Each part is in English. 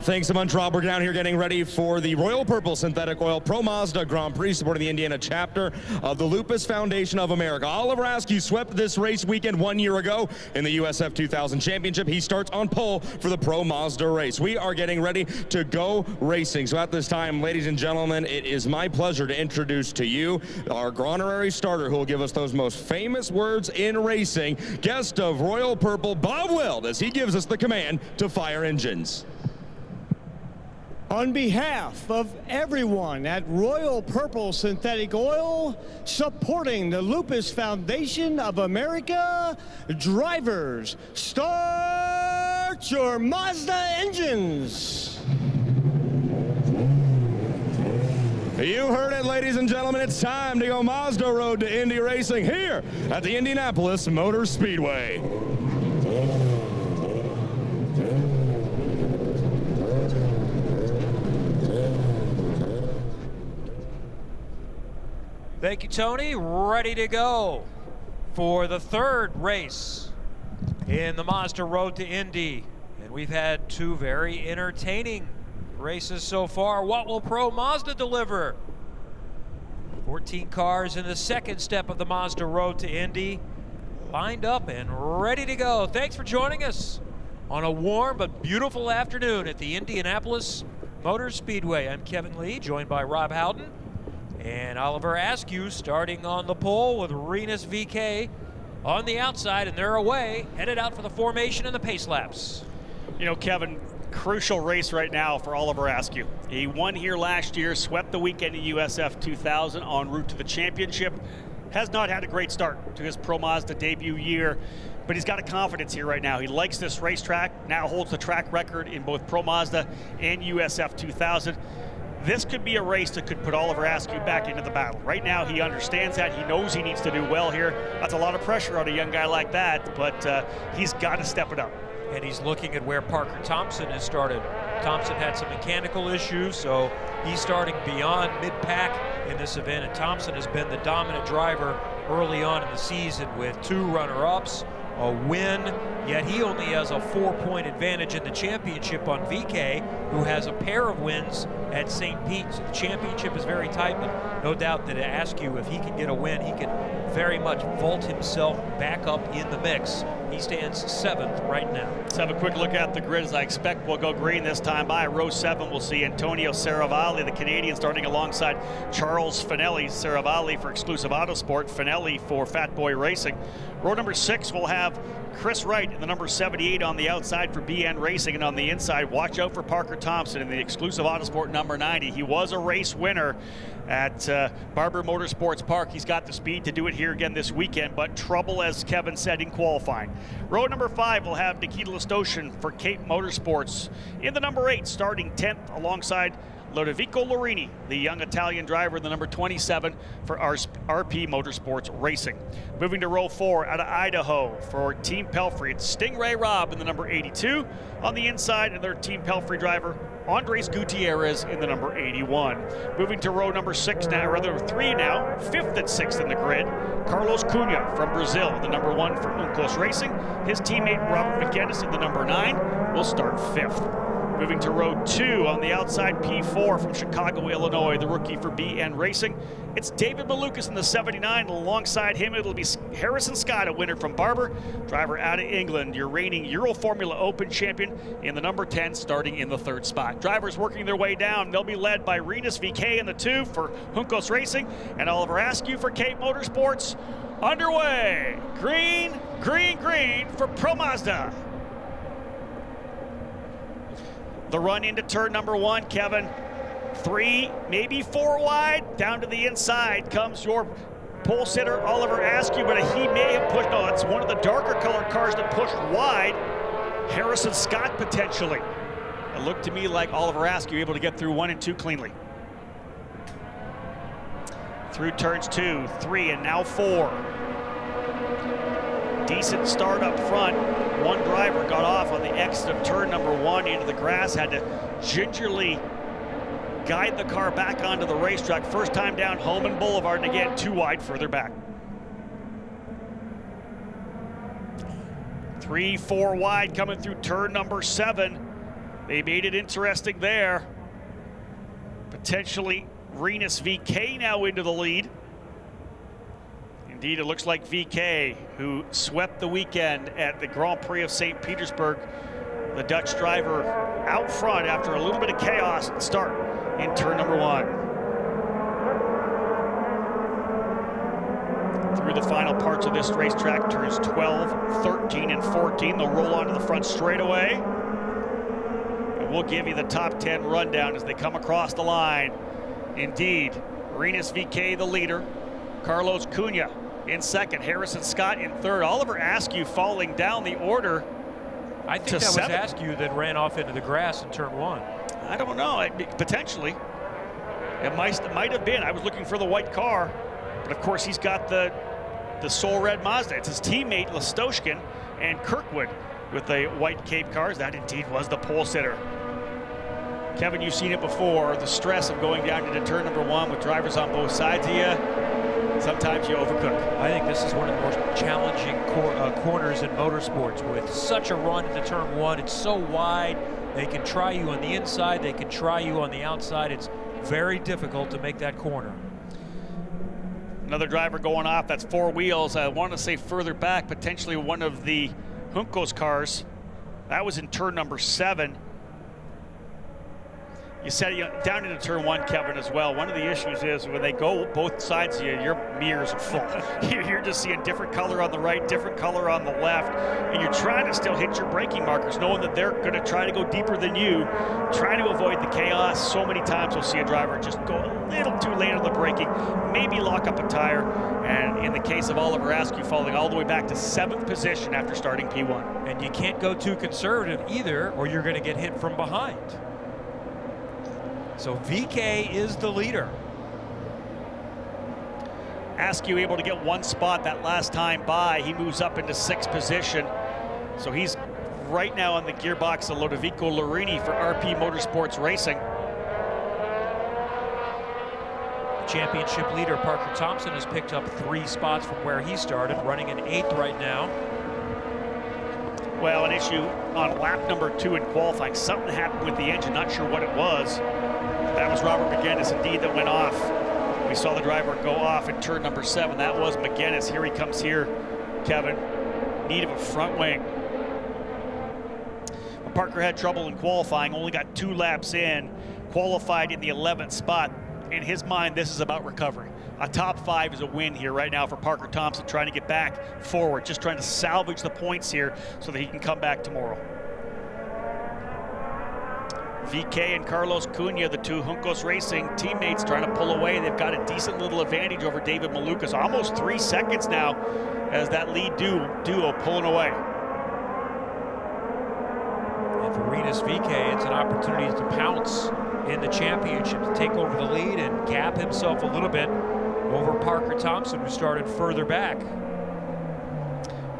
Thanks so much, Rob. We're down here getting ready for the Royal Purple Synthetic Oil Pro Mazda Grand Prix, supporting the Indiana chapter of the Lupus Foundation of America. Oliver Askew swept this race weekend 1 year ago in the USF 2000 Championship. He starts on pole for the Pro Mazda race. We are getting ready to go racing. So at this time, ladies and gentlemen, it is my pleasure to introduce to you our honorary starter who will give us those most famous words in racing, guest of Royal Purple, Bob Weld, as he gives us the command to fire engines. On behalf of everyone at Royal Purple Synthetic Oil, supporting the Lupus Foundation of America, drivers, start your Mazda engines. You heard it, ladies and gentlemen. It's time to go Mazda road to Indy racing here at the Indianapolis Motor Speedway. Thank you, Tony. Ready to go for the third race in the Mazda Road to Indy. And we've had two very entertaining races so far. What will Pro Mazda deliver? 14 cars in the second step of the Mazda Road to Indy, lined up and ready to go. Thanks for joining us on a warm but beautiful afternoon at the Indianapolis Motor Speedway. I'm Kevin Lee, joined by Rob Howden and Oliver Askew, starting on the pole with Rinus VK on the outside, and they're away, headed out for the formation and the pace laps. You know, Kevin, crucial race right now for Oliver Askew. He won here last year, swept the weekend in USF 2000 en route to the championship. Has not had a great start to his Pro Mazda debut year, but he's got a confidence here right now. He likes this racetrack, now holds the track record in both Pro Mazda and USF 2000. This could be a race that could put Oliver Askew back into the battle. Right now, he understands that. He knows he needs to do well here. That's a lot of pressure on a young guy like that, but he's got to step it up. And he's looking at where Parker Thompson has started. Thompson had some mechanical issues, so he's starting beyond mid-pack in this event, and Thompson has been the dominant driver early on in the season with 2 runner-ups, a win, yet he only has a 4-point advantage in the championship on VK, who has a pair of wins at St. Pete. So the championship is very tight, but no doubt that Askew, if he can get a win, he can very much vault himself back up in the mix. He stands 7th right now. Let's have a quick look at the grid. As I expect we'll go green this time by. Row 7, we'll see Antonio Saravalli, the Canadian, starting alongside Charles Finelli. Saravalli for Exclusive Autosport, Finelli for Fat Boy Racing. Row number 6, we'll have Chris Wright in the number 78 on the outside for BN Racing, and on the inside, watch out for Parker Thompson in the Exclusive Autosport number 90. He was a race winner at Barber Motorsports Park. He's got the speed to do it here again this weekend, but trouble, as Kevin said, in qualifying. Row number 5 will have Nikita Listoshin for Cape Motorsports. In the number 8, starting 10th alongside Lodovico Lorini, the young Italian driver, the number 27 for RP Motorsports Racing. Moving to row 4 out of Idaho for Team Pelfrey, it's Stingray Robb in the number 82. On the inside, and their Team Pelfrey driver, Andres Gutierrez in the number 81. Moving to row number 6 now, or rather 3 now, 5th and 6th in the grid, Carlos Cunha from Brazil, the number 1 for Uncos Racing. His teammate Robert McGinnis in the number 9 will start 5th. Moving to row 2 on the outside, P4 from Chicago, Illinois, the rookie for BN Racing. It's David Malukas in the 79. Alongside him, it'll be Harrison Scott, a winner from Barber, driver out of England, your reigning Euro Formula Open champion in the number 10, starting in the 3rd spot. Drivers working their way down. They'll be led by Rinus VK in the 2 for Juncos Racing and Oliver Askew for Cape Motorsports. Underway, green, green, green for Pro Mazda. The run into turn number 1, Kevin. 3, maybe 4 wide. Down to the inside comes your pole sitter, Oliver Askew, but he may have pushed, no, it's one of the darker colored cars that pushed wide. Harrison Scott potentially. It looked to me like Oliver Askew able to get through 1 and 2 cleanly. Through turns 2, 3, and now 4. Decent start up front. One driver got off on the exit of turn number 1 into the grass, had to gingerly guide the car back onto the racetrack. First time down Holman Boulevard, and again, 2 wide further back. 3, 4 wide coming through turn number 7. They made it interesting there. Potentially Rinus VeeKay now into the lead. Indeed, it looks like VeeKay, who swept the weekend at the Grand Prix of St. Petersburg, the Dutch driver out front after a little bit of chaos at the start in turn number 1. Through the final parts of this racetrack, turns 12, 13, and 14. They'll roll onto the front straightaway. And we'll give you the top 10 rundown as they come across the line. Indeed, Rinus VeeKay the leader. Carlos Cunha in second. Harrison Scott in third. Oliver Askew falling down the order. I think that was Askew that ran off into the grass in turn 1. I don't know. Potentially. It might have been. I was looking for the white car. But of course, he's got the Soul Red Mazda. It's his teammate Listoshkin and Kirkwood with the white Cape cars. That indeed was the pole sitter. Kevin, you've seen it before. The stress of going down into turn number 1 with drivers on both sides of you. Sometimes you overcook. I think this is one of the most challenging corners in motorsports with such a run into turn 1. It's so wide. They can try you on the inside. They can try you on the outside. It's very difficult to make that corner. Another driver going off. That's 4 wheels. I want to say further back, potentially one of the Juncos cars. That was in turn number 7. You said down into turn 1, Kevin, as well. One of the issues is when they go both sides of you, your mirrors are full. You're just seeing different color on the right, different color on the left, and you're trying to still hit your braking markers, knowing that they're going to try to go deeper than you, trying to avoid the chaos. So many times you'll see a driver just go a little too late on the braking, maybe lock up a tire, and in the case of Oliver Askew, falling all the way back to 7th position after starting P1. And you can't go too conservative either, or you're going to get hit from behind. So VeeKay is the leader. Askew able to get 1 spot that last time by. He moves up into 6th position. So he's right now on the gearbox of Lodovico Lorini for RP Motorsports Racing. Championship leader Parker Thompson has picked up 3 spots from where he started, running in 8th right now. Well, an issue on lap number 2 in qualifying. Something happened with the engine, not sure what it was. That was Robert McGinnis, indeed, that went off. We saw the driver go off in turn number 7. That was McGinnis. Here he comes here, Kevin. Need of a front wing. Parker had trouble in qualifying, only got 2 laps in, qualified in the 11th spot. In his mind, this is about recovery. A top 5 is a win here right now for Parker Thompson, trying to get back forward, just trying to salvage the points here so that he can come back tomorrow. VeeKay and Carlos Cunha, the 2 Juncos Racing teammates, trying to pull away. They've got a decent little advantage over David Malukas. Almost 3 seconds now as that lead duo pulling away. And for Rinus VeeKay, it's an opportunity to pounce in the championship, to take over the lead and gap himself a little bit over Parker Thompson, who started further back.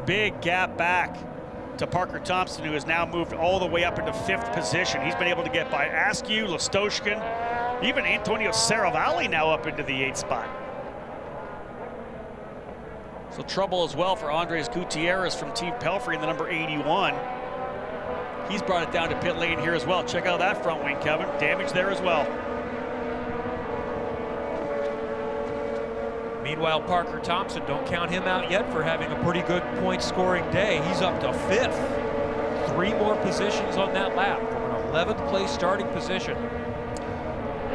Big gap back to Parker Thompson, who has now moved all the way up into 5th position. He's been able to get by Askew, Listoshkin, even Antonio Saravalli now up into the 8th spot. So trouble as well for Andres Gutierrez from Team Pelfrey in the number 81. He's brought it down to pit lane here as well. Check out that front wing, Kevin. Damage there as well. Meanwhile, Parker Thompson, don't count him out yet for having a pretty good point-scoring day. He's up to 5th. 3 more positions on that lap from an 11th place starting position.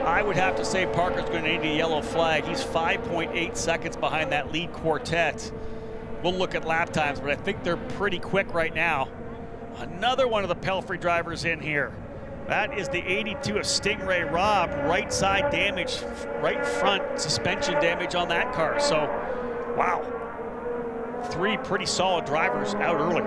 I would have to say Parker's going to need a yellow flag. He's 5.8 seconds behind that lead quartet. We'll look at lap times, but I think they're pretty quick right now. Another one of the Pelfrey drivers in here. That is the 82 of Stingray Robb. Right side damage, right front suspension damage on that car. So, wow. 3 pretty solid drivers out early.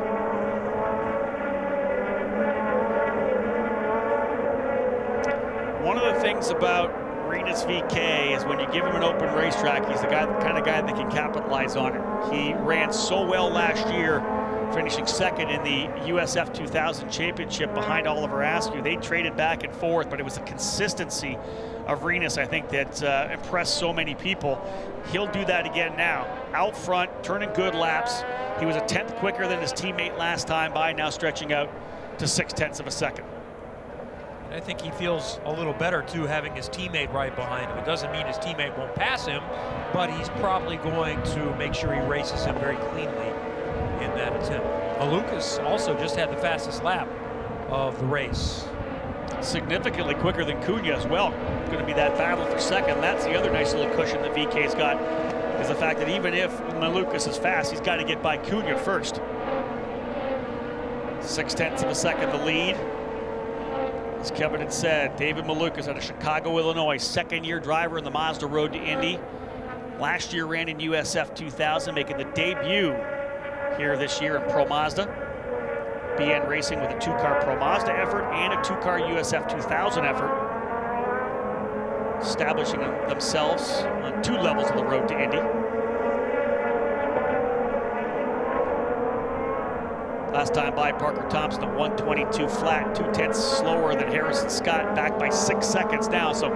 One of the things about Rinus VeeKay is when you give him an open racetrack, he's the kind of guy that can capitalize on it. He ran so well last year, finishing 2nd in the USF 2000 championship behind Oliver Askew. They traded back and forth, but it was the consistency of Rinus, I think, that impressed so many people. He'll do that again now. Out front, turning good laps. He was a 10th quicker than his teammate last time by, now stretching out to 0.6 of a second. I think he feels a little better too, having his teammate right behind him. It doesn't mean his teammate won't pass him, but he's probably going to make sure he races him very cleanly in that attempt. Lucas also just had the fastest lap of the race. Significantly quicker than Cunha as well. It's going to be that battle for second. That's the other nice little cushion that VK's got, is the fact that even if Malukas is fast, he's got to get by Cunha first. 0.6 of a second the lead. As Kevin had said, David Malukas out of Chicago, Illinois, second-year driver in the Mazda Road to Indy. Last year ran in USF 2000, making the debut here this year in Pro Mazda. BN Racing with a 2-car Pro Mazda effort and a 2-car USF 2000 effort, establishing themselves on 2 levels of the road to Indy. Last time by, Parker Thompson, a 122 flat, 0.2 slower than Harrison Scott, back by 6 seconds now. So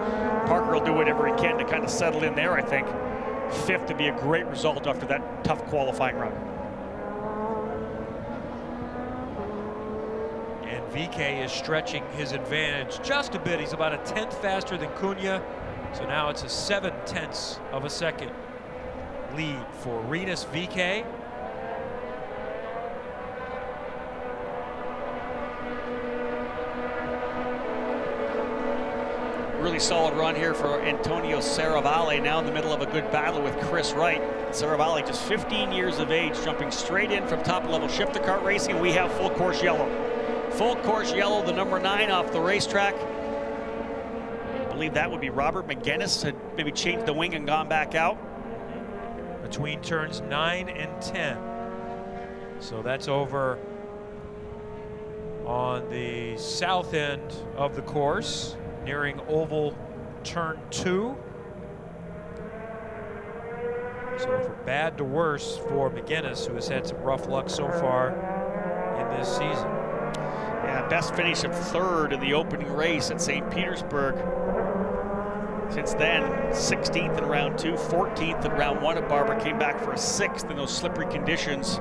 Parker will do whatever he can to kind of settle in there, I think. 5th to be a great result after that tough qualifying run. And VK is stretching his advantage just a bit. He's about a 1/10 faster than Cunha. So now it's a 0.7 of a second lead for Rinus VK. Really solid run here for Antonio Serravalle, now in the middle of a good battle with Chris Wright. Serravalle, just 15 years of age, jumping straight in from top-level shifter kart racing. We have full course yellow. Full course yellow, the number 9 off the racetrack. I believe that would be Robert McGinnis, had maybe changed the wing and gone back out. Between turns 9 and 10. So that's over on the south end of the course, nearing oval turn 2. So from bad to worse for McGinnis, who has had some rough luck so far in this season. Yeah, best finish of 3rd in the opening race at St. Petersburg. Since then, 16th in round 2, 14th in round 1 at Barber, came back for a 6th in those slippery conditions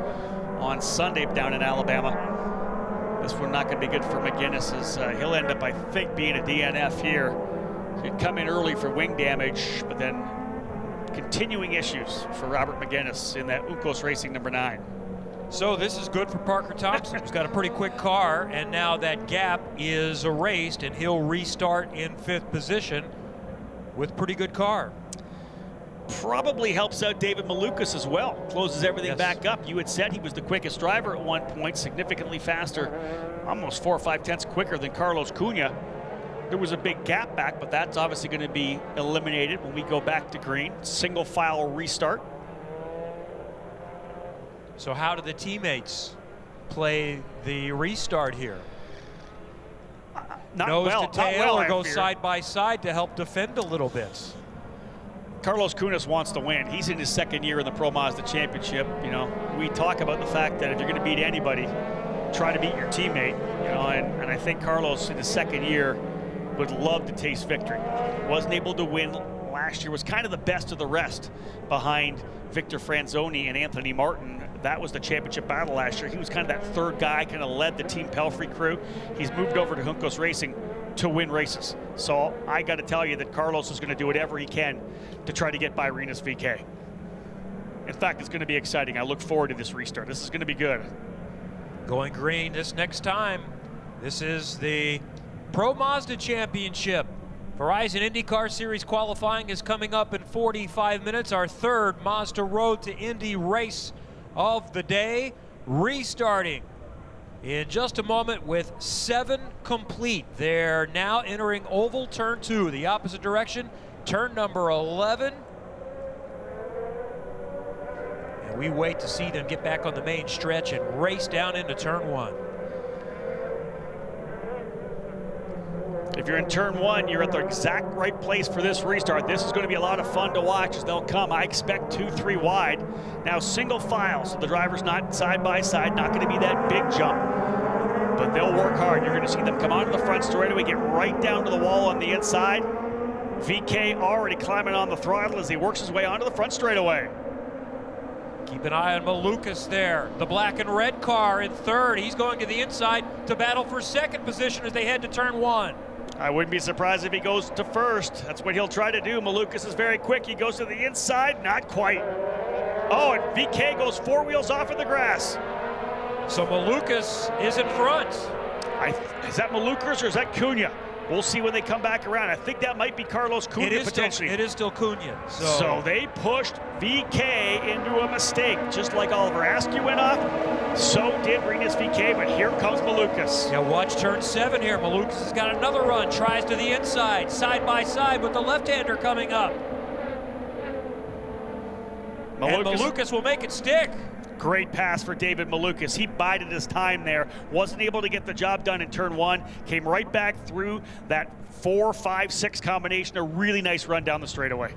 on Sunday down in Alabama. This one not going to be good for McGinnis, as he'll end up, I think, being a DNF here. He'd come in early for wing damage, but then continuing issues for Robert McGinnis in that Uncos Racing number 9. So this is good for Parker Thompson, who's got a pretty quick car, and now that gap is erased, and he'll restart in 5th position with pretty good car. Probably helps out David Malukas as well. Closes everything back up. You had said he was the quickest driver at one point, significantly faster, almost 4 or 5 tenths quicker than Carlos Cunha. There was a big gap back, but that's obviously going to be eliminated when we go back to green. Single file restart. So how do the teammates play the restart here? Not Nose well, to tail, not well, or go I fear. side by side to help defend a little bit? Carlos Cunha wants to win. He's in his 2nd year in the Pro Mazda Championship. You know, we talk about the fact that if you're going to beat anybody, try to beat your teammate. You know, and I think Carlos in his 2nd year would love to taste victory. Wasn't able to win last year. Was kind of the best of the rest behind Victor Franzoni and Anthony Martin. That was the championship battle last year. He was kind of that 3rd guy, kind of led the Team Pelfrey crew. He's moved over to Juncos Racing to win races. So I got to tell you that Carlos is going to do whatever he can to try to get by Rinus VK. In fact, it's going to be exciting. I look forward to this restart. This is going to be good. Going green this next time. This is the Pro Mazda Championship. Verizon IndyCar Series qualifying is coming up in 45 minutes. Our 3rd Mazda Road to Indy race of the day, restarting in just a moment with 7 complete. They're now entering oval turn 2, the opposite direction, turn number 11. And we wait to see them get back on the main stretch and race down into turn 1. If you're in turn 1, you're at the exact right place for this restart. This is going to be a lot of fun to watch as they'll come. I expect 2-3 wide. Now single file, so the driver's not side by side, not going to be that big jump. But they'll work hard. You're going to see them come onto the front straightaway, get right down to the wall on the inside. VK already climbing on the throttle as he works his way onto the front straightaway. Keep an eye on Malukas there. The black and red car in 3rd. He's going to the inside to battle for 2nd position as they head to turn 1. I wouldn't be surprised if he goes to first. That's what he'll try to do. Malukas is very quick. He goes to the inside, not quite. Oh, and VK goes 4 wheels off of the grass. So Malukas is in front. Is that Malukas or is that Cunha? We'll see when they come back around. I think that might be Carlos Cunha potentially. It is still Cunha. So they pushed VK into a mistake. Just like Oliver Askew went off, so did Rinus VK, but here comes Malukas. Yeah, watch turn 7 here. Malukas has got another run, tries to the inside, side by side with the left-hander coming up. And Malukas will make it stick. Great pass for David Malukas. He bided his time there. Wasn't able to get the job done in turn 1. Came right back through that 4, 5, 6 combination. A really nice run down the straightaway.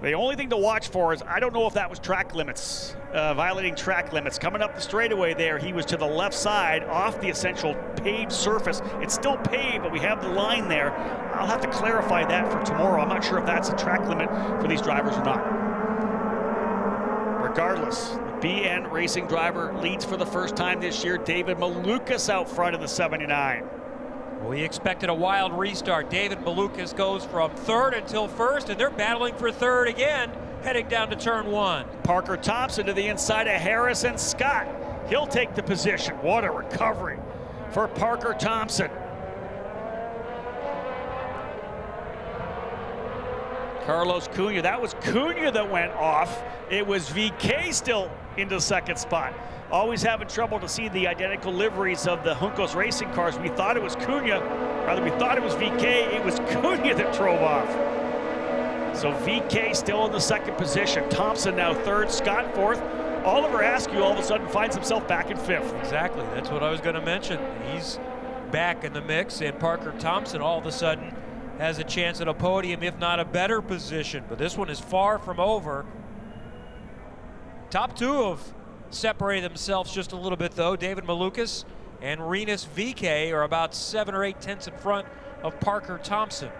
The only thing to watch for is, I don't know if that was track limits, violating track limits. Coming up the straightaway there, he was to the left side off the essential paved surface. It's still paved, but we have the line there. I'll have to clarify that for tomorrow. I'm not sure if that's a track limit for these drivers or not. Regardless, the BN Racing driver leads for the first time this year. David Malukas out front of the 79. We expected a wild restart. David Malukas goes from 3rd until 1st, and they're battling for 3rd again, heading down to turn 1. Parker Thompson to the inside of Harrison Scott. He'll take the position. What a recovery for Parker Thompson. Carlos Cunha, that was Cunha that went off. It was VK still into 2nd spot. Always having trouble to see the identical liveries of the Juncos racing cars. We thought it was Cunha, rather we thought it was VK, it was Cunha that drove off. So VK still in the 2nd position. Thompson now 3rd, Scott 4th. Oliver Askew all of a sudden finds himself back in 5th. Exactly, that's what I was gonna mention. He's back in the mix, and Parker Thompson all of a sudden has a chance at a podium, if not a better position. But this one is far from over. Top 2 have separated themselves just a little bit, though. David Malukas and Rinus VK are about 7 or 8 tenths in front of Parker Thompson.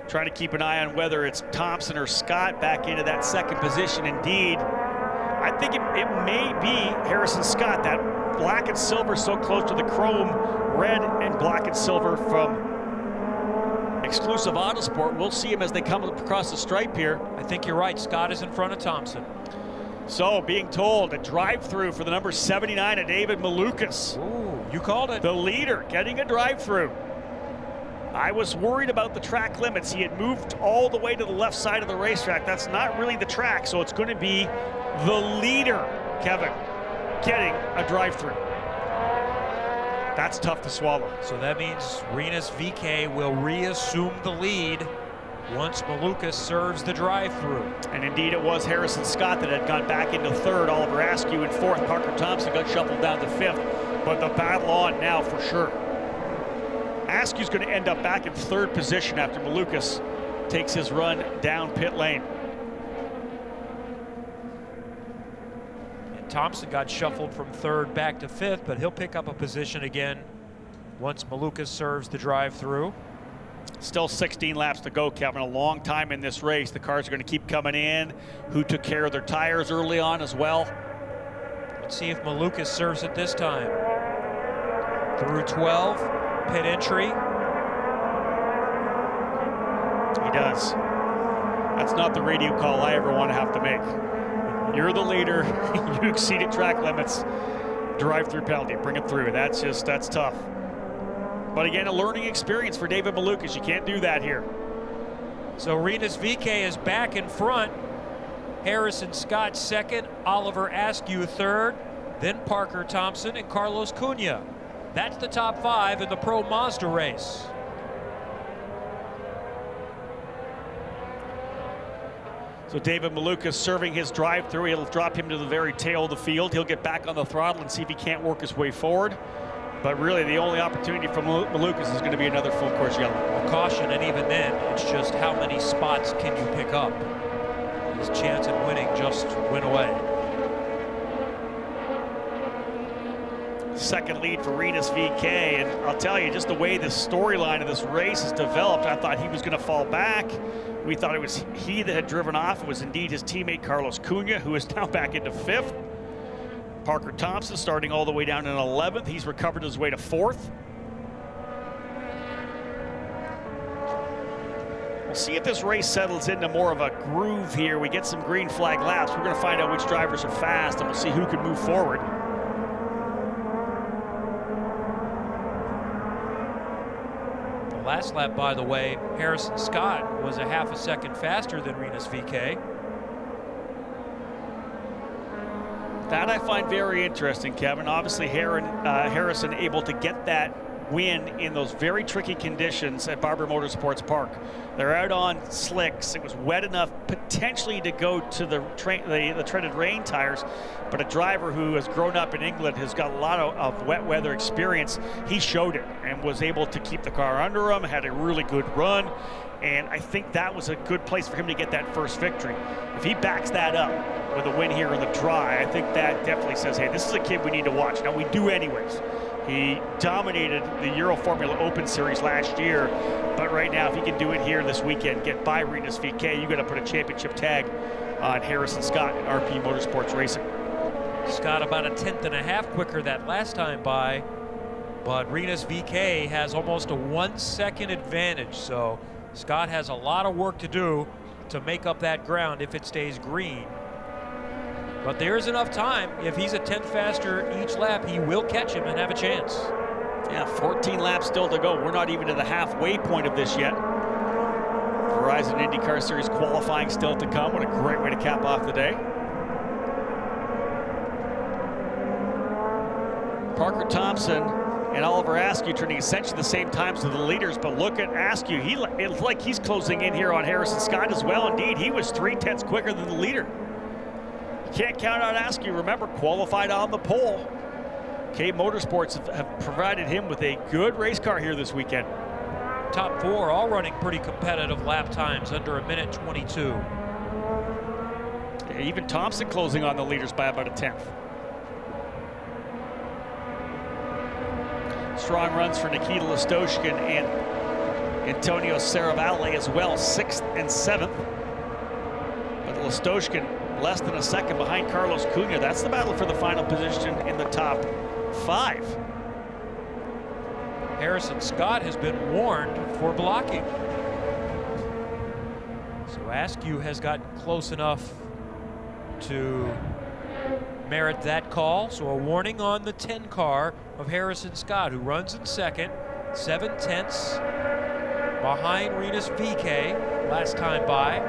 Trying to keep an eye on whether it's Thompson or Scott back into that 2nd position. Indeed, I think it may be Harrison Scott. That black and silver so close to the chrome, red and black and silver from Exclusive Autosport. We'll see him as they come across the stripe here. I think you're right. Scott is in front of Thompson. So, being told, a drive-through for the number 79 of David Malukas. Ooh, you called it. The leader getting a drive-through. I was worried about the track limits. He had moved all the way to the left side of the racetrack. That's not really the track, so it's going to be the leader, Kevin, getting a drive-through. That's tough to swallow. So that means Rinus VK will reassume the lead once Malukas serves the drive-through. And indeed it was Harrison Scott that had gone back into 3rd, Oliver Askew in 4th, Parker Thompson got shuffled down to 5th, but the battle on now for sure. Askew's going to end up back in 3rd position after Malukas takes his run down pit lane. And Thompson got shuffled from 3rd back to 5th, but he'll pick up a position again once Malukas serves the drive-through. Still 16 laps to go, Kevin. A long time in this race. The cars are going to keep coming in. Who took care of their tires early on as well? Let's see if Malukas serves it this time. Through 12, pit entry. He does. That's not the radio call I ever want to have to make. You're the leader. You exceeded track limits. Drive-through penalty. Bring it through. That's tough. But again, a learning experience for David Malukas. You can't do that here. So Rinus VK is back in front. Harrison Scott 2nd, Oliver Askew 3rd, then Parker Thompson and Carlos Cunha. That's the top 5 in the Pro Mazda race. So David Malukas serving his drive-through. It'll drop him to the very tail of the field. He'll get back on the throttle and see if he can't work his way forward. But really, the only opportunity for Malukas is going to be another full course yellow. Well, caution, and even then, it's just how many spots can you pick up. His chance at winning just went away. Second lead for Rinus VK, and I'll tell you, just the way the storyline of this race has developed, I thought he was going to fall back. We thought it was he that had driven off. It was indeed his teammate Carlos Cunha, who is now back into 5th. Parker Thompson starting all the way down in 11th. He's recovered his way to 4th. see if this race settles into more of a groove here. We get some green flag laps. We're going to find out which drivers are fast, and we'll see who can move forward. The last lap, by the way, Harrison Scott was a half a second faster than Rinus VeeKay. That I find very interesting, Kevin. Obviously, Harrison able to get that win in those very tricky conditions at Barber Motorsports Park. They're out on slicks. It was wet enough potentially to go to the treaded rain tires, but a driver who has grown up in England, has got a lot of wet weather experience. He showed it and was able to keep the car under him, had a really good run, and I think that was a good place for him to get that first victory. If he backs that up with a win here in the dry, I think that definitely says, hey, this is a kid we need to watch. Now, we do anyways. He dominated the Euro Formula Open Series last year, but right now, if he can do it here this weekend, get by Rinus VeeKay, you got to put a championship tag on Harrison Scott in RP Motorsports Racing. Scott about a 1/10.5 quicker that last time by, but Rinus VeeKay has almost a 1 second advantage, so Scott has a lot of work to do to make up that ground if it stays green. But there's enough time. If he's a 10th faster each lap, he will catch him and have a chance. Yeah, 14 laps still to go. We're not even to the halfway point of this yet. Verizon IndyCar Series qualifying still to come. What a great way to cap off the day. Parker Thompson and Oliver Askew turning essentially the same times to the leaders, but look at Askew. It's like he's closing in here on Harrison Scott as well. Indeed, he was 3/10 quicker than the leader. You can't count on Askew. Remember, qualified on the pole. K Motorsports have provided him with a good race car here this weekend. Top four all running pretty competitive lap times under 1:22. Yeah, even Thompson closing on the leaders by about a 10th. Strong runs for Nikita Listoshkin and Antonio Serravalle as well, 6th and 7th. But Listoshkin less than a second behind Carlos Cunha. That's the battle for the final position in the top 5. Harrison Scott has been warned for blocking. So Askew has gotten close enough to merit that call. So a warning on the 10 car of Harrison Scott, who runs in second, 7/10 behind Rinus VeeKay last time by.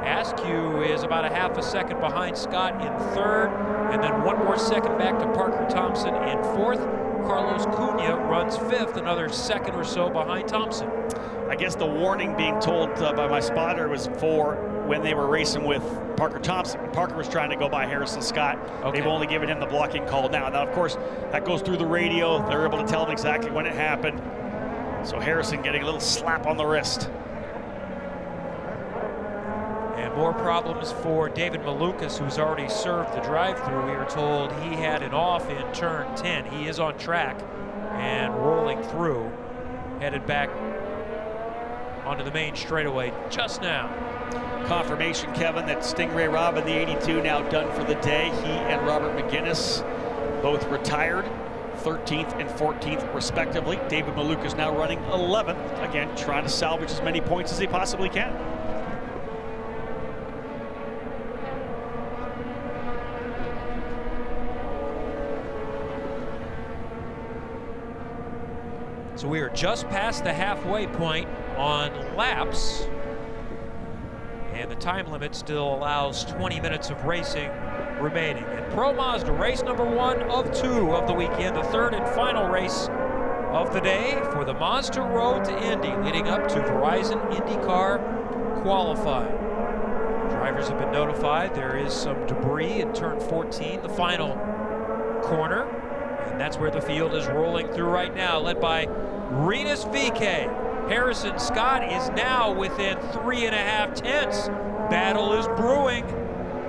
Askew is about a half a second behind Scott in third, and then 1 more second back to Parker Thompson in fourth. Carlos Cunha runs fifth, another second or so behind Thompson. I guess the warning being told by my spotter was for when they were racing with Parker Thompson. Parker was trying to go by Harrison Scott. Okay. They've only given him the blocking call now. Now, of course, that goes through the radio. They're able to tell him exactly when it happened. So Harrison getting a little slap on the wrist. And more problems for David Malukas, who's already served the drive-through. We were told he had an off in turn 10. He is on track and rolling through, headed back onto the main straightaway just now. Confirmation, Kevin, that Stingray Robb in the 82 now done for the day. He and Robert McGuinness both retired, 13th and 14th respectively. David Malukas now running 11th, again trying to salvage as many points as he possibly can. So we are just past the halfway point on laps, and the time limit still allows 20 minutes of racing remaining. And Pro Mazda race number 1 of 2 of the weekend, the third and final race of the day for the Mazda Road to Indy, leading up to Verizon IndyCar qualifying. Drivers have been notified there is some debris in turn 14, the final corner. And that's where the field is rolling through right now, led by Rinus VeeKay. Harrison Scott is now within 3.5 tenths. Battle is brewing.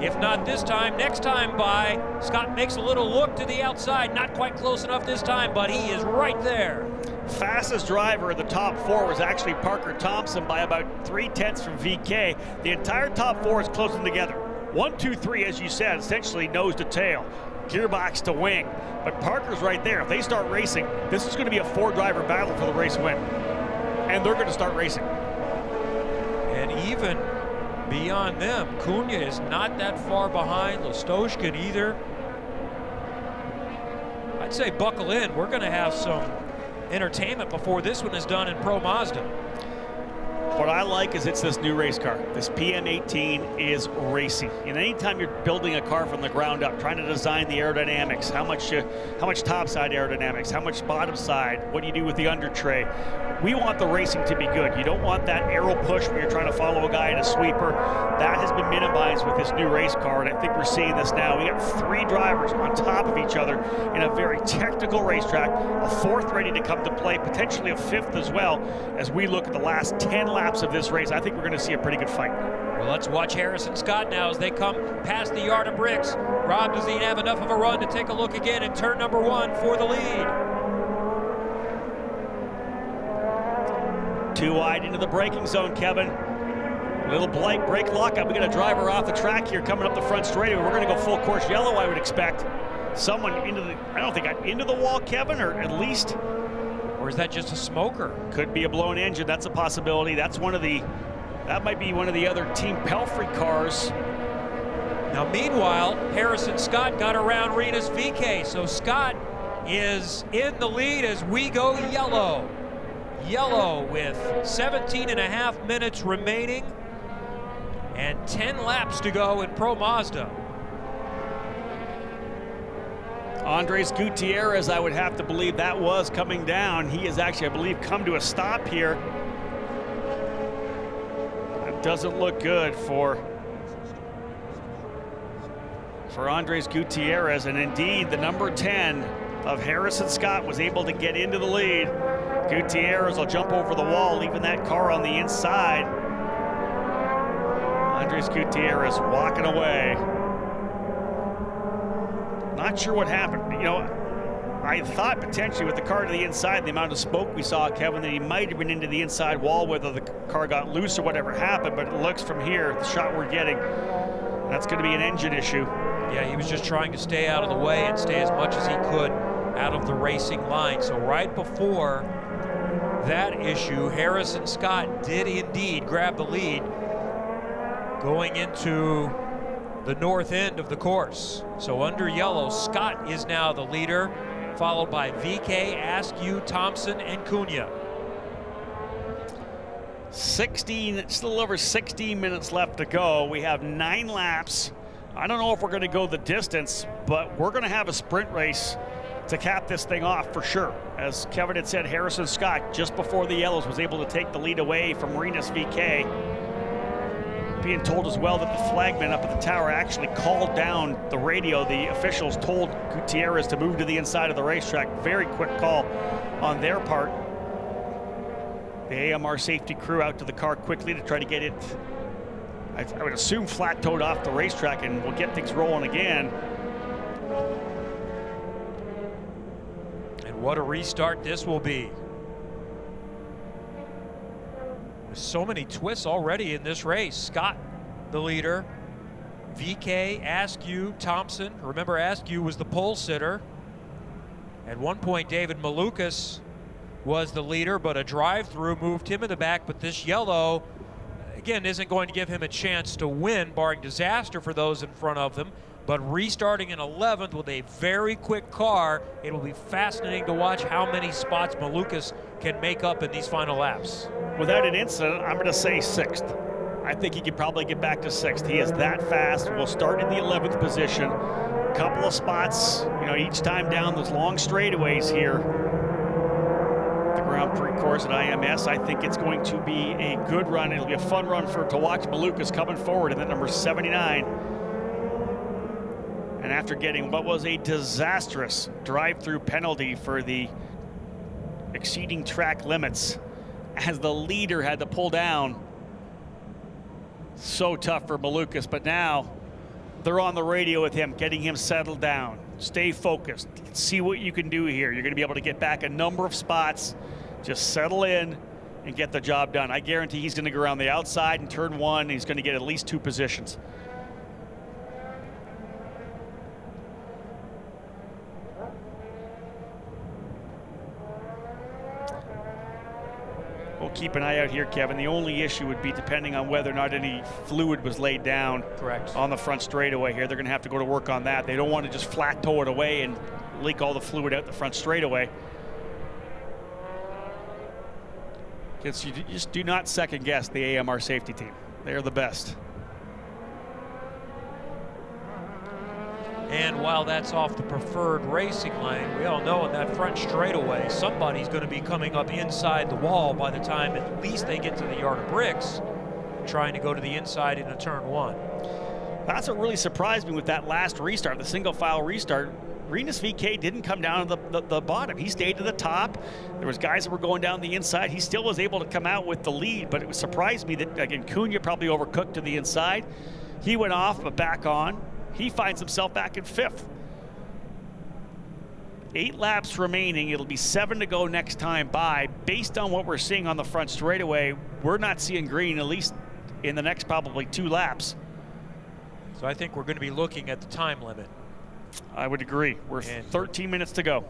If not this time, next time by. Scott makes a little look to the outside. Not quite close enough this time, but he is right there. Fastest driver in the top 4 was actually Parker Thompson by about 3/10 from VeeKay. The entire top 4 is closing together. 1, 2, 3, as you said, essentially nose to tail, gearbox to wing. But Parker's right there. If they start racing, this is going to be a 4-driver battle for the race win. And they're going to start racing. even beyond them. Cunha is not that far behind. Listoshkin either. I'd say buckle in. We're going to have some entertainment before this one is done in Pro Mazda. What I like is it's this new race car. This PM18 is racy. And anytime you're building a car from the ground up, trying to design the aerodynamics, how much topside aerodynamics, how much bottom side, what do you do with the under tray? We want the racing to be good. You don't want that aero push where you're trying to follow a guy in a sweeper. That has been minimized with this new race car, and I think we're seeing this now. We got 3 drivers on top of each other in a very technical racetrack, a 4th ready to come to play, potentially a 5th as well. As we look at the last 10 laps of this race, I think we're going to see a pretty good fight. Well, let's watch Harrison Scott now as they come past the yard of bricks. Rob, does he have enough of a run to take a look again in turn number 1 for the lead? 2 wide into the braking zone, Kevin. Little blight brake lockup. We got a driver off the track here coming up the front straightaway. We're going to go full course yellow, I would expect. Someone into the, I don't think, into the wall, Kevin, or at least. Or is that just a smoker? Could be a blown engine. That's a possibility. That's one of the, that might be one of the other Team Pelfrey cars. Now, meanwhile, Harrison Scott got around Rinus VeeKay, so Scott is in the lead as we go yellow. Yellow with 17.5 minutes remaining and 10 laps to go in Pro Mazda. Andres Gutierrez, I would have to believe that was coming down. He has actually, I believe, come to a stop here. It doesn't look good for Andres Gutierrez, and indeed the number 10 of Harrison Scott was able to get into the lead. Gutierrez will jump over the wall, leaving that car on the inside. Andres Gutierrez walking away. Not sure what happened. You know, I thought potentially with the car to the inside, the amount of smoke we saw, Kevin, that he might have been into the inside wall, whether the car got loose or whatever happened, but it looks from here, the shot we're getting, that's going to be an engine issue. Yeah, he was just trying to stay out of the way and stay as much as he could out of the racing line. So right before that issue, Harrison Scott did indeed grab the lead going into the north end of the course. So under yellow, Scott is now the leader, followed by VeeKay, Askew, Thompson, and Cunha. 16, still over 16 minutes left to go. We have 9 laps. I don't know if we're going to go the distance, but we're going to have a sprint race to cap this thing off for sure. As Kevin had said, Harrison Scott, just before the yellows, was able to take the lead away from Rinus VeeKay. Being told as well that the flagman up at the tower actually called down the radio. The officials told Gutierrez to move to the inside of the racetrack. Very quick call on their part. The AMR safety crew out to the car quickly to try to get it, I would assume, flat-toed off the racetrack, and we'll get things rolling again. And what a restart this will be. There's so many twists already in this race. Scott, the leader. VeeKay, Askew, Thompson. Remember, Askew was the pole sitter. At one point, David Malukas was the leader, but a drive-through moved him in the back. But this yellow, again, isn't going to give him a chance to win, barring disaster for those in front of them. But restarting in 11th with a very quick car, it will be fascinating to watch how many spots Malukas can make up in these final laps. Without an incident, I'm going to say 6th. I think he could probably get back to 6th. He is that fast. We'll start in the 11th position. A couple of spots, you know, each time down those long straightaways here. The Grand Prix course at IMS. I think it's going to be a good run. It'll be a fun run to watch Malukas coming forward, and then number 79. And after getting what was a disastrous drive-through penalty for the exceeding track limits, as the leader had to pull down. So tough for Malukas, but now they're on the radio with him, getting him settled down. Stay focused. Let's see what you can do here. You're going to be able to get back a number of spots. Just settle in and get the job done. I guarantee he's going to go around the outside in turn 1. And he's going to get at least 2 positions. we'll keep an eye out here, Kevin. The only issue would be depending on whether or not any fluid was laid down. Correct. On the front straightaway here. They're going to have to go to work on that. They don't want to just flat tow it away and leak all the fluid out the front straightaway. Because you just do not second guess the AMR safety team. They're the best. And while that's off the preferred racing lane, we all know in that front straightaway, somebody's going to be coming up inside the wall by the time at least they get to the yard of bricks, trying to go to the inside into turn 1. That's what really surprised me with that last restart, the single file restart. Rinus VeeKay didn't come down to the bottom. He stayed to the top. There was guys that were going down the inside. He still was able to come out with the lead, but it surprised me that, again, Cunha probably overcooked to the inside. He went off, but back on. He finds himself back in 5th. 8 laps remaining. It'll be 7 to go next time by. Based on what we're seeing on the front straightaway, we're not seeing green, at least in the next probably 2 laps. So I think we're going to be looking at the time limit. I would agree. We're 13 minutes to go.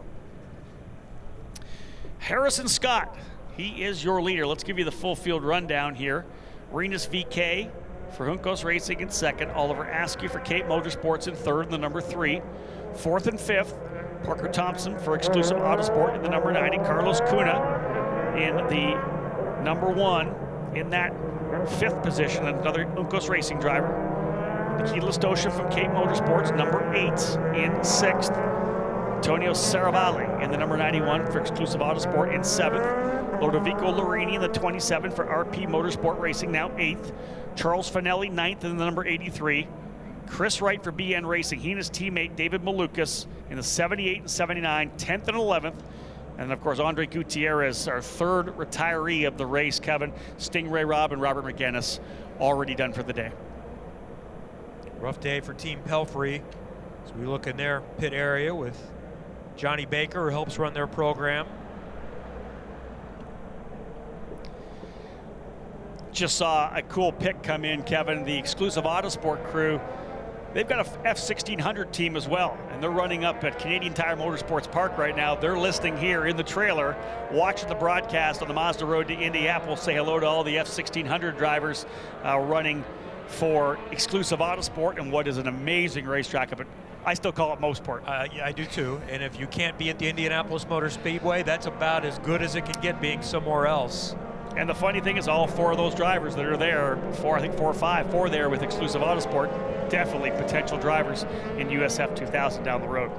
Harrison Scott, he is your leader. Let's give you the full field rundown here. Rinus VeeKay for Juncos Racing in 2nd. Oliver Askew for Cape Motorsports in 3rd, in the number 3. 4th and 5th, Parker Thompson for Exclusive Autosport in the number 9. And Carlos Cunha in the number 1 in that 5th position, another Juncos Racing driver. Nikita Listosha from Cape Motorsports, number 8 in 6th. Antonio Saravalli in the number 91 for Exclusive Autosport in 7th. Lodovico Lorini in the 27 for RP Motorsport Racing, now 8th. Charles Finelli 9th in the number 83. Chris Wright for BN Racing. He and his teammate David Malukas in the 78 and 79, 10th and 11th. And of course, Andre Gutierrez, our 3rd retiree of the race. Kevin, Stingray Robb and Robert McGinnis already done for the day. Rough day for Team Pelfrey as we look in their pit area with Johnny Baker, who helps run their program. Just saw a cool pick come in, Kevin. The Exclusive Autosport crew, they've got a F1600 team as well, and they're running up at Canadian Tire Motorsports Park right now. They're listing here in the trailer, watching the broadcast on the Mazda Road to Indianapolis. Say hello to all the F1600 drivers running for Exclusive Autosport, and what is an amazing racetrack, but I still call it Mosport. Yeah, I do too. And if you can't be at the Indianapolis Motor Speedway, that's about as good as it can get being somewhere else. And the funny thing is, all 4 of those drivers that are there, I think 4 or 5, 4 there with Exclusive Autosport, definitely potential drivers in USF 2000 down the road.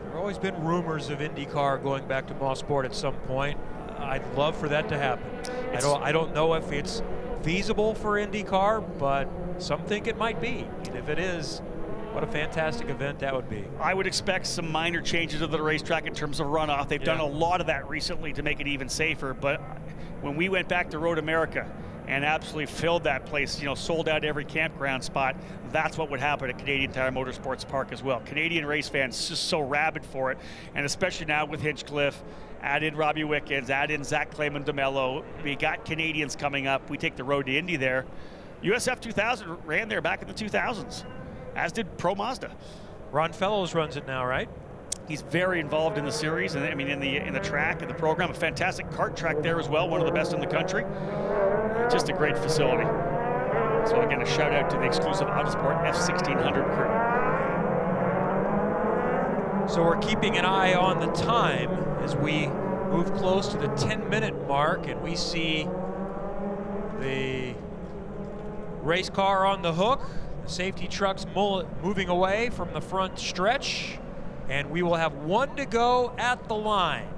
There have always been rumors of IndyCar going back to Mosport at some point. I'd love for that to happen. I don't know if it's feasible for IndyCar, but some think it might be. And if it is, what a fantastic event that would be. I would expect some minor changes to the racetrack in terms of runoff. They've done a lot of that recently to make it even safer, but when we went back to Road America and absolutely filled that place, sold out every campground spot, that's what would happen at Canadian Tire Motorsports Park as well. Canadian race fans just so rabid for it, and especially now with Hinchcliffe, add in Robbie Wickens, add in Zach Clayman DeMello. We got Canadians coming up. We take the road to Indy there. USF 2000 ran there back in the 2000s, as did Pro Mazda. Ron Fellows runs it now, right? He's very involved in the series, and I mean in the track and the program. A fantastic kart track there as well, one of the best in the country. Just a great facility. So again, a shout out to the Exclusive Autosport F1600 crew. So we're keeping an eye on the time as we move close to the 10-minute mark, and we see the race car on the hook, the safety trucks moving away from the front stretch, and we will have 1 to go at the line.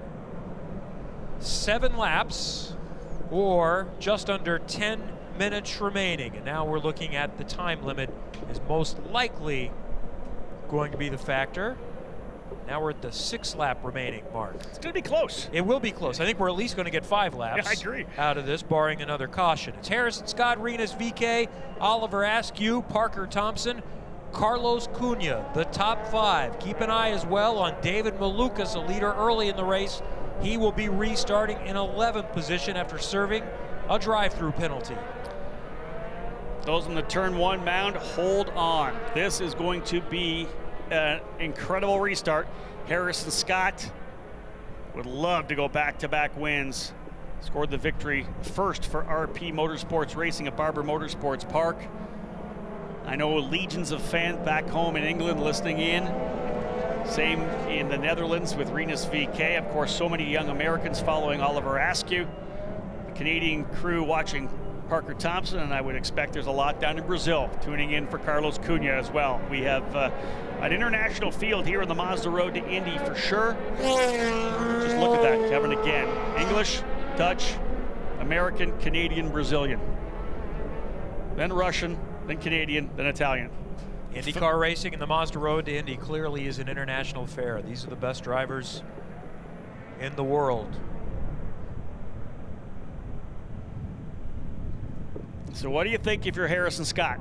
7 laps, or just under 10 minutes remaining, and now we're looking at the time limit is most likely going to be the factor. Now we're at the 6 lap remaining mark. It's going to be close. It will be close. I think we're at least going to get 5 laps I agree. out of this, barring another caution. It's Harrison Scott, Rinus VeeKay, Oliver Askew, Parker Thompson, Carlos Cunha, the top 5. Keep an eye as well on David Malukas, a leader early in the race. He will be restarting in 11th position after serving a drive-through penalty. Those in the turn 1 mound, hold on. This is going to be an incredible restart. Harrison Scott would love to go back-to-back wins Scored the victory first for RP Motorsports Racing at Barber Motorsports Park. I know legions of fans back home in England listening in. Same in the Netherlands with Rinus VK. Of course, so many young Americans following Oliver Askew. The Canadian crew watching Parker Thompson, and I would expect there's a lot down in Brazil tuning in for Carlos Cunha as well. We have an international field here on the Mazda Road to Indy for sure. Just look at that, Kevin, again. English, Dutch, American, Canadian, Brazilian. Then Russian, then Canadian, then Italian. IndyCar racing and the Mazda Road to Indy clearly is an international affair. These are the best drivers in the world. So what do you think if you're Harrison Scott?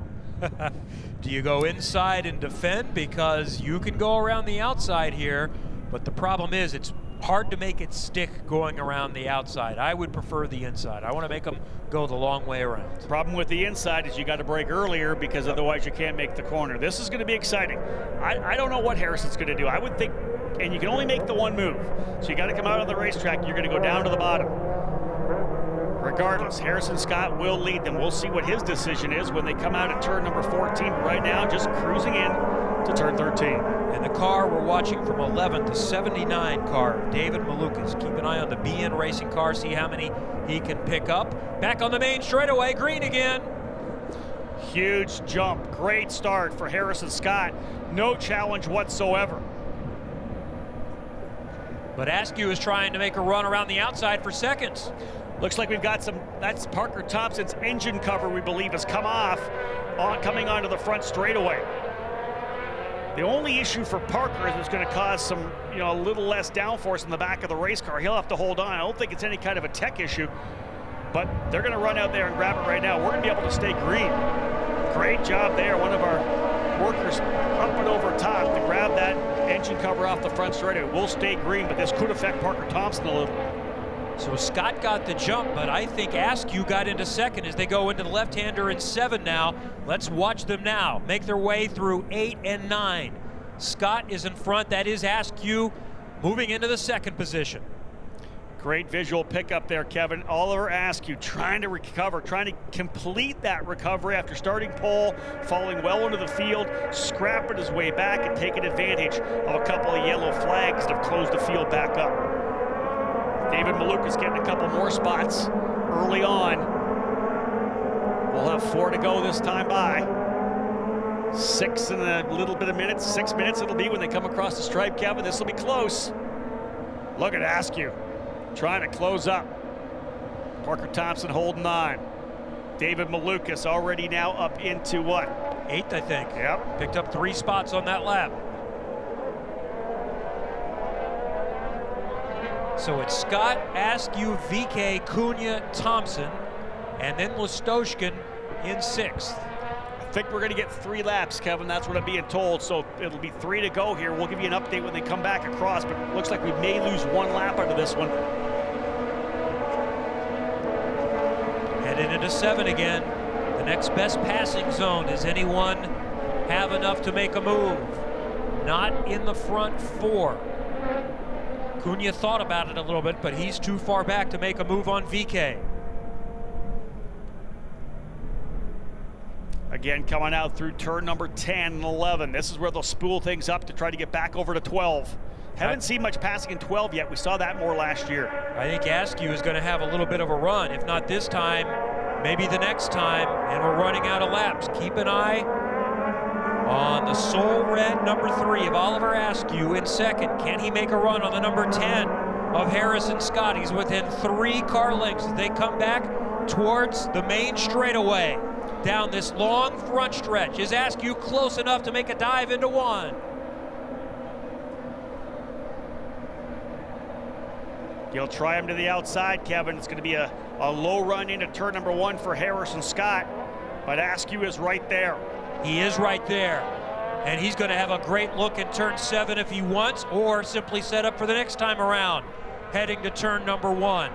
Do you go inside and defend? Because you can go around the outside here, but the problem is it's hard to make it stick going around the outside. I would prefer the inside. I want to make them go the long way around. Problem with the inside is you got to brake earlier because otherwise you can't make the corner. This is going to be exciting. I don't know what Harrison's going to do. I would think, and you can only make the one move. So you got to come out on the racetrack, you're going to go down to the bottom. Regardless, Harrison Scott will lead them. We'll see what his decision is when they come out at turn number 14. But right now, just cruising in to turn 13. And the car we're watching from 11 to 79 car, David Malukas. Keep an eye on the BN Racing car, see how many he can pick up. Back on the main straightaway, green again. Huge jump, great start for Harrison Scott. No challenge whatsoever. But Askew is trying to make a run around the outside for seconds. Looks like we've got some, that's Parker Thompson's engine cover, we believe, has come off, coming onto the front straightaway. The only issue for Parker is it's going to cause some, a little less downforce in the back of the race car. He'll have to hold on. I don't think it's any kind of a tech issue, but they're going to run out there and grab it right now. We're going to be able to stay green. Great job there. One of our workers up and over top to grab that engine cover off the front straightaway. We'll stay green, but this could affect Parker Thompson a little. So Scott got the jump, but I think Askew got into second as they go into the left-hander in 7 now. Let's watch them now make their way through 8 and 9. Scott is in front. That is Askew moving into the second position. Great visual pickup there, Kevin. Oliver Askew trying to recover, trying to complete that recovery after starting pole, falling well into the field, scrapping his way back and taking advantage of a couple of yellow flags that have closed the field back up. David Malukas getting a couple more spots early on. We'll have 4 to go this time by. 6 in a little bit of minutes, 6 minutes it'll be when they come across the stripe, Kevin. This will be close. Look at Askew trying to close up. Parker Thompson holding on. David Malukas already now up into what? 8th, I think. Yep. Picked up 3 spots on that lap. So it's Scott, Askew, VK, Cunha, Thompson, and then Listoshkin in 6th. I think we're going to get 3 laps, Kevin. That's what I'm being told. So it'll be 3 to go here. We'll give you an update when they come back across, but it looks like we may lose 1 lap out of this one. Headed into 7 again. The next best passing zone. Does anyone have enough to make a move? Not in the front 4. Cunha thought about it a little bit, but he's too far back to make a move on VK. Again, coming out through turn number 10 and 11. This is where they'll spool things up to try to get back over to 12. Haven't seen much passing in 12 yet. We saw that more last year. I think Askew is going to have a little bit of a run. If not this time, maybe the next time, and we're running out of laps. Keep an eye on the Soul Red number 3 of Oliver Askew in second. Can he make a run on the number 10 of Harrison Scott? He's within 3 car lengths as they come back towards the main straightaway. Down this long front stretch. Is Askew close enough to make a dive into 1? He'll try him to the outside, Kevin. It's going to be a low run into turn number 1 for Harrison Scott, but Askew is right there. He is right there, and he's going to have a great look in turn 7 if he wants, or simply set up for the next time around, heading to turn number 1.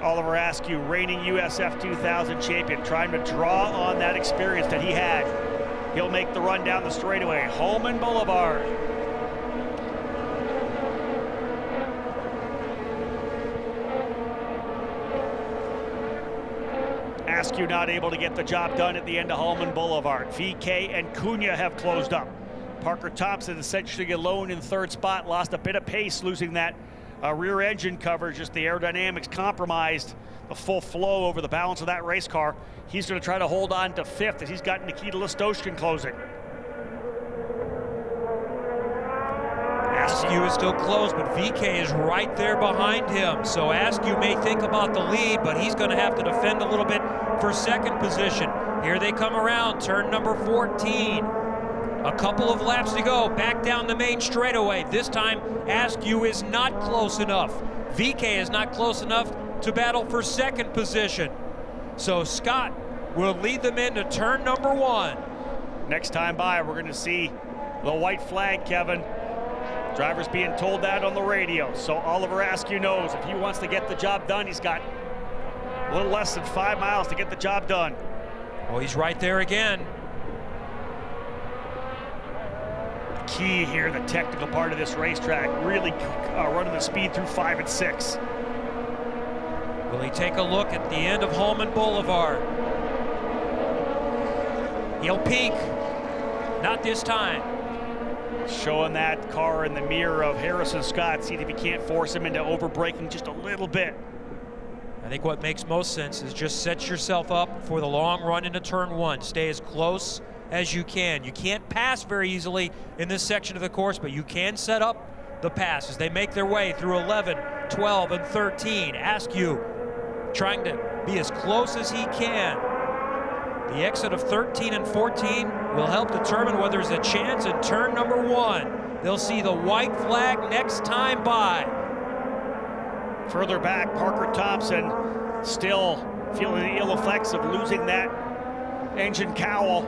Oliver Askew, reigning USF 2000 champion, trying to draw on that experience that he had. He'll make the run down the straightaway, Holman Boulevard. Askew not able to get the job done at the end of Holman Boulevard. VK and Cunha have closed up. Parker Thompson essentially alone in third spot, lost a bit of pace, losing that rear engine cover, just the aerodynamics compromised the full flow over the balance of that race car. He's going to try to hold on to fifth as he's got Nikita Listoshkin closing. Askew is still close, but VK is right there behind him. So Askew may think about the lead, but he's going to have to defend a little bit for second position. Here they come around, turn number 14. A couple of laps to go, back down the main straightaway. This time, Askew is not close enough. VK is not close enough to battle for second position. So Scott will lead them into turn number 1. Next time by, we're going to see the white flag, Kevin. Drivers being told that on the radio. So Oliver Askew knows if he wants to get the job done, he's got a little less than 5 miles to get the job done. Oh, he's right there again. Key here, the technical part of this racetrack, really running the speed through 5 and 6. Will he take a look at the end of Holman Boulevard? He'll peek. Not this time. Showing that car in the mirror of Harrison Scott, see if he can't force him into overbraking just a little bit. I think what makes most sense is just set yourself up for the long run into turn 1. Stay as close as you can. You can't pass very easily in this section of the course, but you can set up the pass as they make their way through 11, 12, and 13. Askew trying to be as close as he can. The exit of 13 and 14 will help determine whether there's a chance in turn number 1. They'll see the white flag next time by. Further back, Parker Thompson still feeling the ill effects of losing that engine cowl.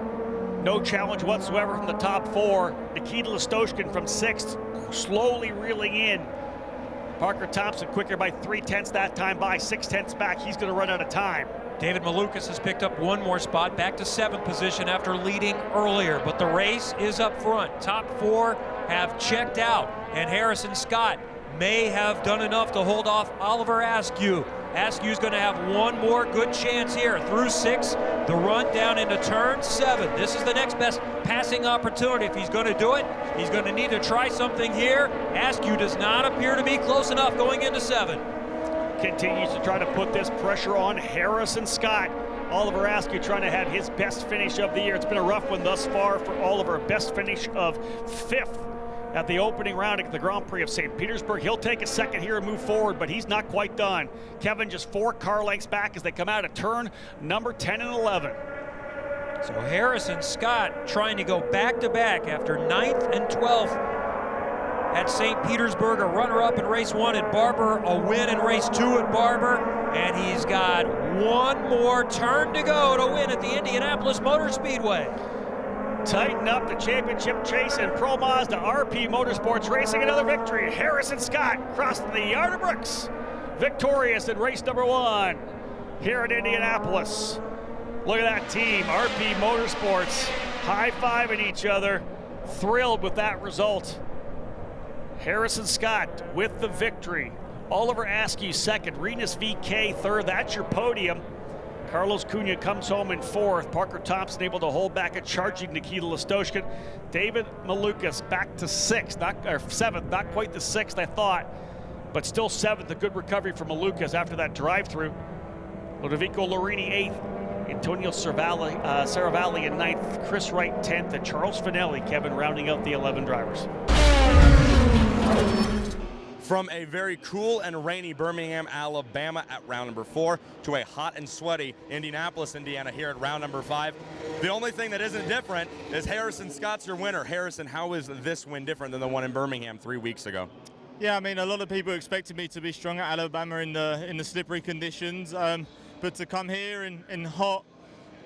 No challenge whatsoever from the top 4. Nikita Listoshkin from 6th, slowly reeling in. Parker Thompson quicker by 3/10 that time by, 6/10 back. He's going to run out of time. David Malukas has picked up one more spot, back to 7th position after leading earlier, but the race is up front. Top 4 have checked out, and Harrison Scott may have done enough to hold off Oliver Askew. Askew's going to have one more good chance here through 6, the run down into turn 7. This is the next best passing opportunity. If he's going to do it, he's going to need to try something here. Askew does not appear to be close enough going into 7. Continues to try to put this pressure on Harrison Scott. Oliver Askew trying to have his best finish of the year. It's been a rough one thus far for Oliver. Best finish of 5th at the opening round at the Grand Prix of St. Petersburg. He'll take a second here and move forward, but he's not quite done. Kevin just 4 car lengths back as they come out of turn number 10 and 11. So Harrison Scott trying to go back-to-back after 9th and 12th at St. Petersburg, a runner-up in race 1 at Barber, a win in race 2 at Barber, and he's got one more turn to go to win at the Indianapolis Motor Speedway. Tighten up the championship chase in Pro Mazda RP Motorsports Racing. Another victory. Harrison Scott crossing the yard of bricks. Victorious in race number 1 here at Indianapolis. Look at that team, RP Motorsports, high-fiving each other. Thrilled with that result. Harrison Scott with the victory. Oliver Askew 2nd, Rinus VK 3rd. That's your podium. Carlos Cunha comes home in 4th. Parker Thompson able to hold back a charging Nikita Listoshkin. David Malukas back to 6th, or 7th, not quite the 6th I thought, but still 7th. A good recovery for Malukas after that drive-through. Ludovico Lorini 8th. Antonio Saravalli in 9th. Chris Wright 10th. And Charles Finelli, Kevin, rounding out the 11 drivers. From a very cool and rainy Birmingham, Alabama at round number 4 to a hot and sweaty Indianapolis, Indiana here at round number 5. The only thing that isn't different is Harrison Scott's your winner. Harrison, how is this win different than the one in Birmingham 3 weeks ago? Yeah, I mean, a lot of people expected me to be strong at Alabama in the slippery conditions, but to come here in hot,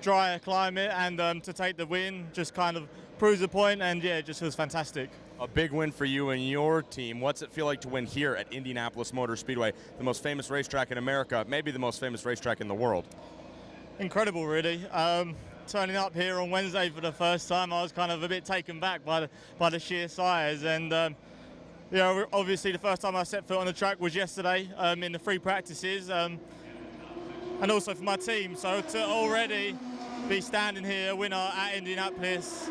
dry climate and to take the win just kind of proves the point, and yeah, it just was fantastic. A big win for you and your team. What's it feel like to win here at Indianapolis Motor Speedway, the most famous racetrack in America, maybe the most famous racetrack in the world? Incredible, really. Turning up here on Wednesday for the first time, I was kind of a bit taken back by the sheer size, and you know, obviously the first time I set foot on the track was yesterday in the free practices. and also for my team. So to already be standing here, winner at Indianapolis,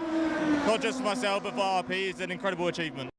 not just for myself but for RP, is an incredible achievement.